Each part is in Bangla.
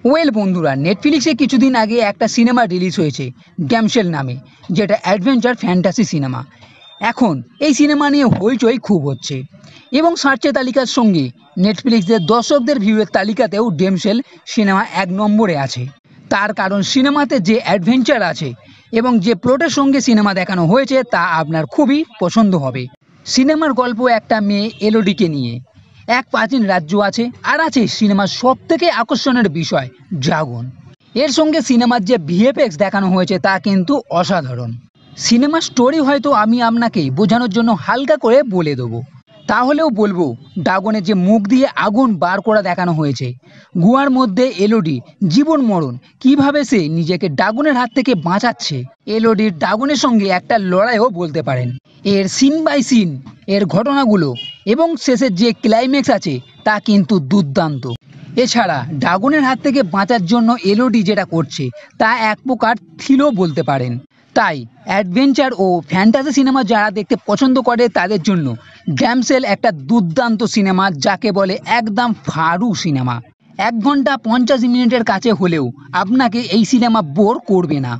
ওয়েল বন্ধুরা, নেটফ্লিক্সে কিছুদিন আগে একটা সিনেমা রিলিজ হয়েছে ড্যামসেল নামে, যেটা অ্যাডভেঞ্চার ফ্যান্টাসি সিনেমা। এখন এই সিনেমা নিয়ে হইচই খুব হচ্ছে এবং সার্চের তালিকার সঙ্গে নেটফ্লিক্সের দর্শকদের ভিউয়ের তালিকাতেও ড্যামসেল সিনেমা 1 নম্বরে আছে। তার কারণ সিনেমাতে যে অ্যাডভেঞ্চার আছে এবং যে প্লটের সঙ্গে সিনেমা দেখানো হয়েছে তা আপনার খুবই পছন্দ হবে। সিনেমার গল্প একটা মেয়ে এলোডিকে নিয়ে। এক প্রাচীন রাজ্য আছে, আর আছে সিনেমার সব থেকে আকর্ষণের বিষয় ড্রাগন। এর সঙ্গে সিনেমার যে ভিএফএক্স দেখানো হয়েছে তা কিন্তু অসাধারণ। সিনেমার স্টোরি হয়তো আমি আপনাকে বোঝানোর জন্য হালকা করে বলে দেবো, তাহলেও বলবো ড্রাগনের যে মুখ দিয়ে আগুন বার করা দেখানো হয়েছে, গুহার মধ্যে এলোডি জীবন মরণ কিভাবে সে নিজেকে ড্রাগনের হাত থেকে বাঁচাচ্ছে, এলোডির ড্রাগনের সঙ্গে একটা লড়াইও বলতে পারেন। এর সিন বাই সিন এর ঘটনাগুলো এবং শেষের যে ক্লাইম্যাক্স আছে তা কিন্তু দুর্দান্ত। এছাড়া ড্রাগনের হাত থেকে বাঁচার জন্য এলোডি যেটা করছে তা এক প্রকার থ্রিলও বলতে পারেন। তাই অ্যাডভেঞ্চার ও ফ্যান্টাসি সিনেমা যারা দেখতে পছন্দ করে তাদের জন্য ড্যামসেল একটা দুর্দান্ত সিনেমা, যাকে বলে একদম ফারু সিনেমা। 1 ঘন্টা 50 মিনিটের কাছে হলেও আপনাকে এই সিনেমা বোর করবে না,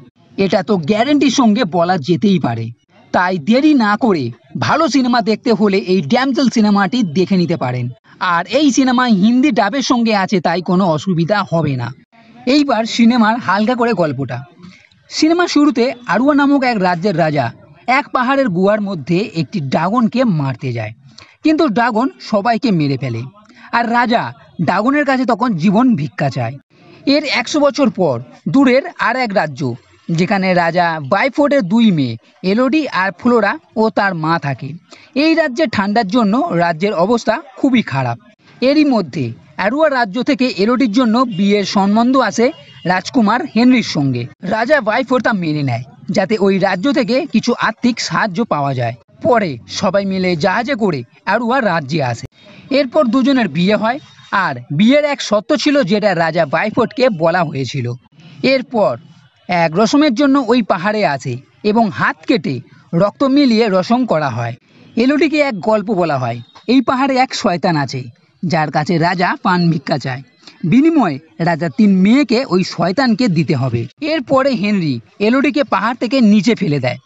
এটা তো গ্যারেন্টির সঙ্গে বলা যেতেই পারে। তাই দেরি না করে ভালো সিনেমা দেখতে হলে এই ড্যামসেল সিনেমাটি দেখে নিতে পারেন। আর এই সিনেমা হিন্দি ডাবের সঙ্গে আছে, তাই কোনো অসুবিধা হবে না। এইবার সিনেমার হালকা করে গল্পটা। সিনেমার শুরুতে আরুয়া নামক এক রাজ্যের রাজা এক পাহাড়ের গুহার মধ্যে একটি ড্রাগনকে মারতে যায়, কিন্তু ড্রাগন সবাইকে মেরে ফেলে। আর রাজা ড্রাগনের কাছে তখন জীবন ভিক্ষা চায়। এর 100 বছর পর দূরের আর এক রাজ্য, যেখানে রাজা বাইফোর্ডের 2 মেয়ে এলোডি আর ফ্লোরা ও তার মা থাকে। এই রাজ্যে ঠান্ডার জন্য রাজ্যের অবস্থা খুবই খারাপ। এরই মধ্যে অ্যারুয়া রাজ্য থেকে এলোডির জন্য বিয়ের সম্বন্ধ আসে রাজকুমার হেনরির সঙ্গে। রাজা বাইফোর্ড তা মেনে নেয়, যাতে ওই রাজ্য থেকে কিছু আর্থিক সাহায্য পাওয়া যায়। পরে সবাই মিলে জাহাজে করে অ্যারুয়া রাজ্যে আসে। এরপর দুজনের বিয়ে হয়, আর বিয়ের এক শর্ত ছিল যেটা রাজা বাইফোর্ডকে বলা হয়েছিল। এরপর এক রসমের জন্য ওই পাহাড়ে আসে এবং হাত কেটে রক্ত মিলিয়ে রসম করা হয়। এলোডিকে এক গল্প বলা হয়। এই পাহাড়ে এক শয়তান আছে, যার কাছে রাজা পান ভিক্ষা চায়। বিনিময়ে রাজার 3 মেয়েকে ওই শয়তানকে দিতে হবে। এরপরে হেনরি এলোডিকে পাহাড় থেকে নিচে ফেলে দেয়।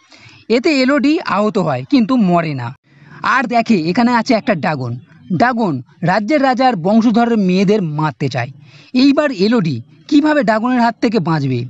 এতে এলোডি আহত হয় কিন্তু মরে না। আর দেখে এখানে আছে একটা ড্রাগন। ড্রাগন রাজ্যের রাজার বংশধরের মেয়েদের মারতে চায়। এইবার এলোডি কিভাবে ড্রাগনের হাত থেকে বাঁচবে?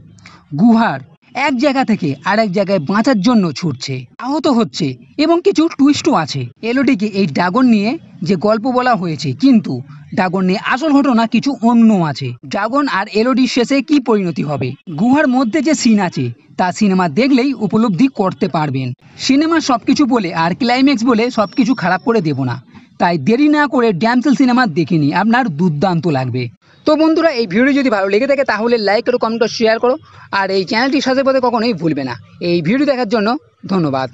গুহার এক জায়গা থেকে আরেক জায়গায় বাঁচার জন্য ছুটছে, আহত হচ্ছে এবং কিছু টুইস্টও আছে। এলোডিকে এই ড্রাগন নিয়ে যে গল্প বলা হয়েছে, কিন্তু ড্রাগন নিয়ে আসল ঘটনা কিছু অন্য আছে। ড্রাগন আর এলোডির শেষে কি পরিণতি হবে, গুহার মধ্যে যে সিন আছে তা সিনেমা দেখলেই উপলব্ধি করতে পারবেন। সিনেমা সবকিছু বলে আর ক্লাইম্যাক্স বলে সবকিছু খারাপ করে দেব না, তাই দেরি না করে ড্যামসেল সিনেমা দেখে নিন, আপনার দুর্দান্ত লাগবে। তো বন্ধুরা, এই ভিডিও যদি ভালো লেগে থাকে তাহলে লাইক করো, কমেন্ট করো, শেয়ার করো, আর এই চ্যানেলটি সাথে সাথে কখনোই ভুলবে না। এই ভিডিও দেখার জন্য ধন্যবাদ।